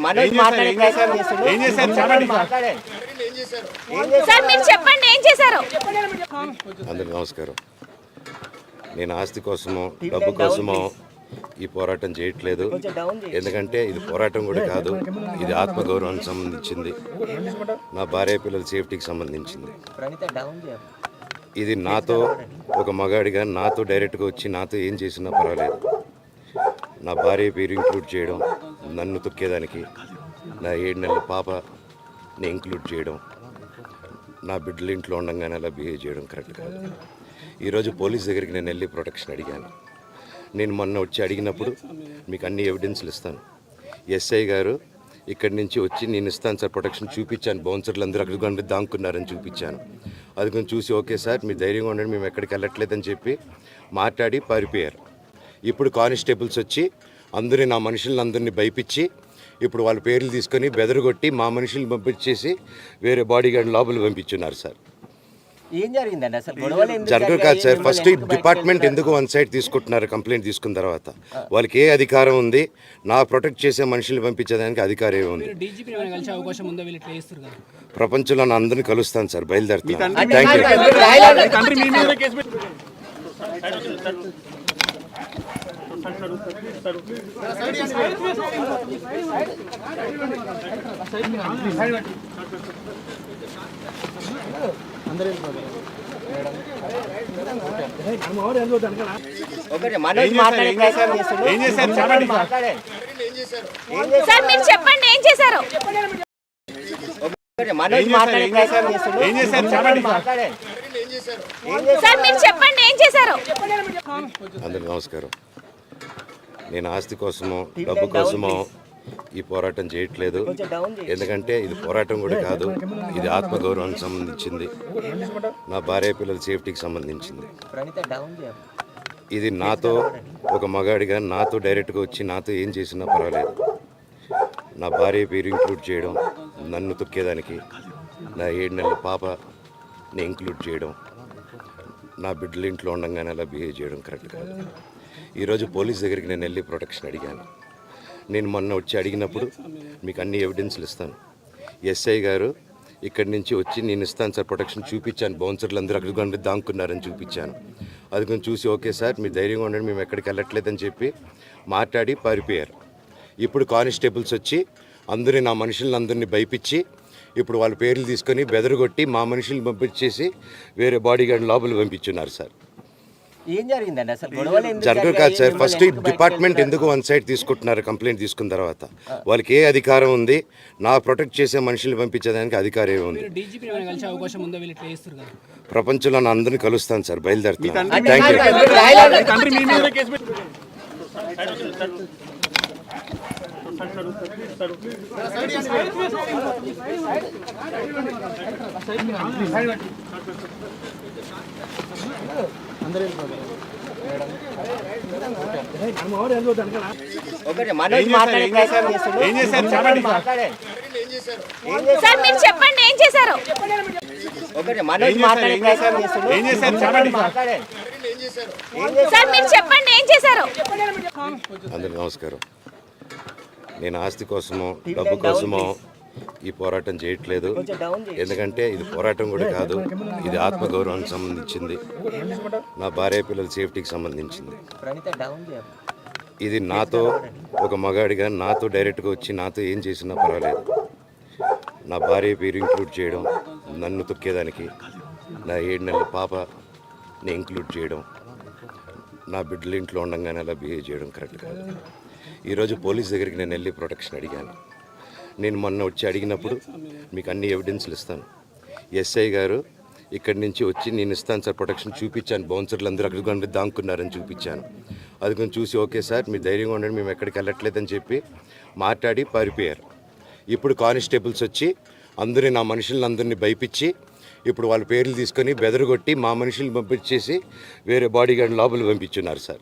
అందరికీ నమస్కారం. నేను ఆస్తి కోసమో డబ్బు కోసమో ఈ పోరాటం చేయట్లేదు. ఎందుకంటే ఇది పోరాటం కూడా కాదు, ఇది ఆత్మగౌరవానికి సంబంధించింది, నా భార్య పిల్లల సేఫ్టీకి సంబంధించింది. ఇది నాతో ఒక మగాడిగా నాతో డైరెక్ట్గా వచ్చి నాతో ఏం చేసినా పర్వాలేదు. నా భార్య పేరు ఇంక్లూడ్ చేయడం, నన్ను తొక్కేదానికి, నా 7 నెలల పాపని ఇంక్లూడ్ చేయడం, నా బిడ్డలు ఇంట్లో ఉండగానే అలా బిహేవ్ చేయడం కరెక్ట్ కాదు. ఈరోజు పోలీస్ దగ్గరికి నేను వెళ్ళి ప్రొటెక్షన్ అడిగాను. నేను మొన్న వచ్చి అడిగినప్పుడు మీకు అన్ని ఎవిడెన్స్లు ఇస్తాను. ఎస్ఐ గారు ఇక్కడి నుంచి వచ్చి నేను ఇస్తాను సార్ ప్రొటెక్షన్ చూపించాను. బౌన్సర్లు అందరూ అక్కడ దాక్కున్నారని చూపించాను. అది కొంచెం చూసి ఓకే సార్ మీరు ధైర్యంగా ఉండండి, మేము ఎక్కడికి వెళ్ళట్లేదని చెప్పి మాట్లాడి పారిపోయారు. ఇప్పుడు కానిస్టేబుల్స్ వచ్చి నా మనుషులను అందరినీ భయపించి ఇప్పుడు వాళ్ళ పేర్లు తీసుకొని బెదరగొట్టి మా మనుషులు పంపించేసి వేరే బాడీ గార్డ్ లోపల పంపించున్నారు సార్. ఏం జరిగిందండి అసలు? గొడవలు జరగదు కాదు సార్. ఫస్ట్ డిపార్ట్మెంట్ ఎందుకు వన్ సైడ్ తీసుకుంటున్నారు? కంప్లైంట్ తీసుకున్న తర్వాత వాళ్ళకి ఏ అధికారం ఉంది? నా ప్రొటెక్ట్ చేసే మనుషులు పంపించేదానికి అధికారం ఏముంది? ప్రపంచంలో నా అందరినీ కలుస్తాను సార్, బయలుదేరుతాను. Thank you. చెప్పండి ఏం చేశారు? చెప్పండి ఏం చేశారు? అందరికీ నమస్కారం. నేను ఆస్తి కోసమో డబ్బు కోసమో ఈ పోరాటం చేయట్లేదు. ఎందుకంటే ఇది పోరాటం కూడా కాదు, ఇది ఆత్మగౌరవానికి సంబంధించింది, నా భార్య పిల్లల సేఫ్టీకి సంబంధించింది. ఇది నాతో ఒక మగాడిగా నాతో డైరెక్ట్గా వచ్చి నాతో ఏం చేసినా పర్వాలేదు. నా భార్య పేరు ఇంక్లూడ్ చేయడం, నన్ను తొక్కేదానికి, నా 7 నెలల పాపని ఇంక్లూడ్ చేయడం, నా బిడ్డలు ఇంట్లో ఉండగానే అలా బిహేవ్ చేయడం కరెక్ట్ కాదు. ఈరోజు పోలీస్ దగ్గరికి నేను వెళ్ళి ప్రొటెక్షన్ అడిగాను. నేను మొన్న వచ్చి అడిగినప్పుడు మీకు అన్ని ఎవిడెన్స్లు ఇస్తాను. ఎస్ఐ గారు ఇక్కడి నుంచి వచ్చి నేను ఇస్తాను సార్ ప్రొటెక్షన్ చూపించాను. బౌన్సర్లు అందరూ అక్కడ దాక్కున్నారని చూపించాను. అది కొంచెం చూసి ఓకే సార్ మీరు ధైర్యంగా ఉండండి, మేము ఎక్కడికి వెళ్ళట్లేదని చెప్పి మాట్లాడి పారిపోయారు. ఇప్పుడు కానిస్టేబుల్స్ వచ్చి నా మనుషులను అందరినీ భయపించి ఇప్పుడు వాళ్ళ పేర్లు తీసుకొని బెదరగొట్టి మా మనుషులు పంపించేసి వేరే బాడీ గార్డ్ లోపల పంపించున్నారు సార్. ఏం జరిగిందండి అసలు? గొడవలు జరగదు కాదు సార్. ఫస్ట్ డిపార్ట్మెంట్ ఎందుకు వన్ సైడ్ తీసుకుంటున్నారు? కంప్లైంట్ తీసుకున్న తర్వాత వాళ్ళకి ఏ అధికారం ఉంది? నా ప్రొటెక్ట్ చేసే మనుషులు పంపించేదానికి అధికారం ఏముంది? ప్రపంచంలో నా అందరినీ కలుస్తాను సార్, బయలుదేరుతాను. Thank you. చెప్పండి ఏం చేశారు? చెప్పండి ఏం చేశారు? అందరికీ నమస్కారం. నేను ఆస్తి కోసమో డబ్బు కోసమో ఈ పోరాటం చేయట్లేదు. ఎందుకంటే ఇది పోరాటం కూడా కాదు, ఇది ఆత్మగౌరవానికి సంబంధించింది, నా భార్య పిల్లల సేఫ్టీకి సంబంధించింది. ఇది నాతో ఒక మగాడిగా నాతో డైరెక్ట్గా వచ్చి నాతో ఏం చేసినా పర్వాలేదు. నా భార్య పేరు ఇంక్లూడ్ చేయడం, నన్ను తొక్కేదానికి, నా 7 నెలల పాపని ఇంక్లూడ్ చేయడం, నా బిడ్డలు ఇంట్లో ఉండగానే అలా బిహేవ్ చేయడం కరెక్ట్ కాదు. ఈరోజు పోలీస్ దగ్గరికి నేను వెళ్ళి ప్రొటెక్షన్ అడిగాను. నేను మొన్న వచ్చి అడిగినప్పుడు మీకు అన్ని ఎవిడెన్స్లు ఇస్తాను. ఎస్ఐ గారు ఇక్కడి నుంచి వచ్చి నేను ఇస్తాను సార్ ప్రొటెక్షన్ చూపించాను. బౌన్సర్లు అందరూ అక్కడ దాక్కున్నారని చూపించాను. అది కొంచెం చూసి ఓకే సార్ మీరు ధైర్యంగా ఉండండి, మేము ఎక్కడికి వెళ్ళట్లేదని చెప్పి మాట్లాడి పారిపోయారు. ఇప్పుడు కానిస్టేబుల్స్ వచ్చి నా మనుషులను అందరినీ భయపించి ఇప్పుడు వాళ్ళ పేర్లు తీసుకొని బెదరగొట్టి మా మనుషులు పంపించేసి వేరే బాడీ గార్డ్ లోపల పంపించున్నారు సార్.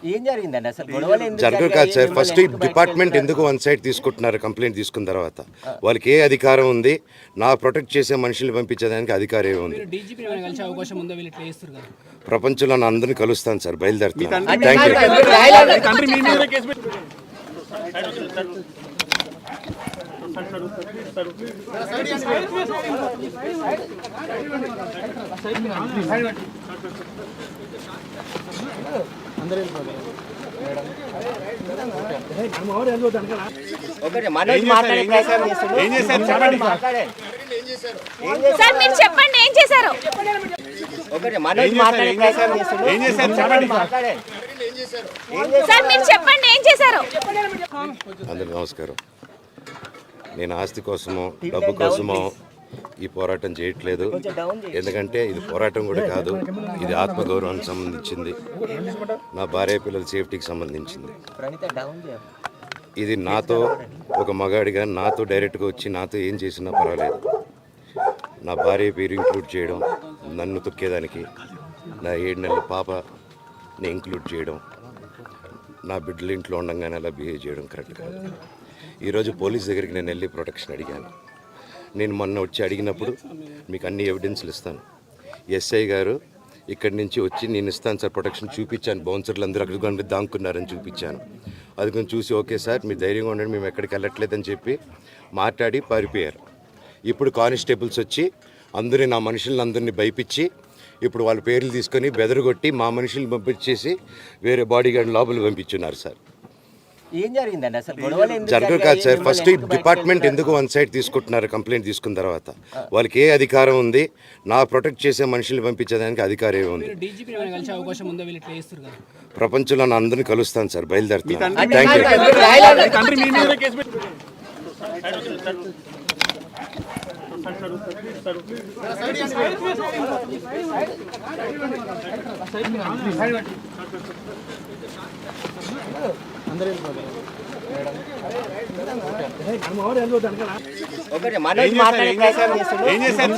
ఏం జరిగిందండి అసలు? గొడవలు జరగదు కాదు సార్. ఫస్ట్ డిపార్ట్మెంట్ ఎందుకు వన్ సైడ్ తీసుకుంటున్నారు? కంప్లైంట్ తీసుకున్న తర్వాత వాళ్ళకి ఏ అధికారం ఉంది? నా ప్రొటెక్ట్ చేసే మనుషులు పంపించేదానికి అధికారం ఏముంది? ప్రపంచంలో నా అందరినీ కలుస్తాను సార్, బయలుదేరుతాను. Thank you. ఒకటి మనోజ్ మాట్లాడే ప్రయత్నం చేస్తుండు. ఏం చేశారు చెప్పండి. మాట్లాడండి. సార్ మీరు చెప్పండి ఏం చేశారు? ఒకటి మనోజ్ మాట్లాడే ప్రయత్నం చేస్తుండు. ఏం చేశారు చెప్పండి. మాట్లాడండి. సార్ మీరు చెప్పండి ఏం చేశారు? అందరికీ నమస్కారం. నేను ఆస్తి కోసమో డబ్బు కోసమో ఈ పోరాటం చేయట్లేదు. ఎందుకంటే ఇది పోరాటం కూడా కాదు, ఇది ఆత్మగౌరవానికి సంబంధించింది, నా భార్య పిల్లల సేఫ్టీకి సంబంధించింది. ప్రణీత డౌన్ చేయ. ఇది నాతో ఒక మగాడిగా నాతో డైరెక్ట్గా వచ్చి నాతో ఏం చేసినా పర్వాలేదు. నా భార్య పేరు ఇంక్లూడ్ చేయడం, నన్ను తొక్కేదానికి, నా 7 నెలల పాపని ఇంక్లూడ్ చేయడం, నా బిడ్డల ఇంట్లో ఉండగానే అలా బిహేవ్ చేయడం కరెక్ట్ కాదు. ఈరోజు పోలీస్ దగ్గరికి నేను వెళ్ళి ప్రొటెక్షన్ అడిగాను. నేను మొన్న వచ్చి అడిగినప్పుడు మీకు అన్ని ఎవిడెన్స్లు ఇస్తాను. ఎస్ఐ గారు ఇక్కడి నుంచి వచ్చి నేను ఇస్తాను సార్ ప్రొటెక్షన్ చూపించాను. బౌన్సర్లు అందరూ అక్కడ దాక్కున్నారని చూపించాను. అది కొంచెం చూసి ఓకే సార్ మీరు ధైర్యంగా ఉండండి, మేము ఎక్కడికి వెళ్ళట్లేదని చెప్పి మాట్లాడి పారిపోయారు. ఇప్పుడు కానిస్టేబుల్స్ వచ్చి అందరినీ నా మనుషులను అందరినీ భయపించి ఇప్పుడు వాళ్ళ పేర్లు తీసుకొని బెదరగొట్టి మా మనుషుల్ని పంపించేసి వేరే బాడీ గార్డ్ లోపల పంపించున్నారు సార్. ఏం జరిగిందండి అసలు గొడవలు ఎందుకు జరగదు కాదు సార్. ఫస్ట్ డిపార్ట్మెంట్ ఎందుకు వన్ సైడ్ తీసుకుంటున్నారు కంప్లైంట్ తీసుకున్న తర్వాత? వాళ్ళకి ఏ అధికారం ఉంది? నా ప్రొటెక్ట్ చేసే మనుషుల్ని పంపించేదానికి అధికారం ఏముంది? ప్రపంచంలో నా అందరినీ కలుస్తాను సార్, బయలుదేరుతాను. Thank you. తండ్రి మీ మీద కేసు పెట్టి ఒకటి మనోజ్ మాట్లాడే ప్రయత్నం చేస్తుండు. ఏం చేశారు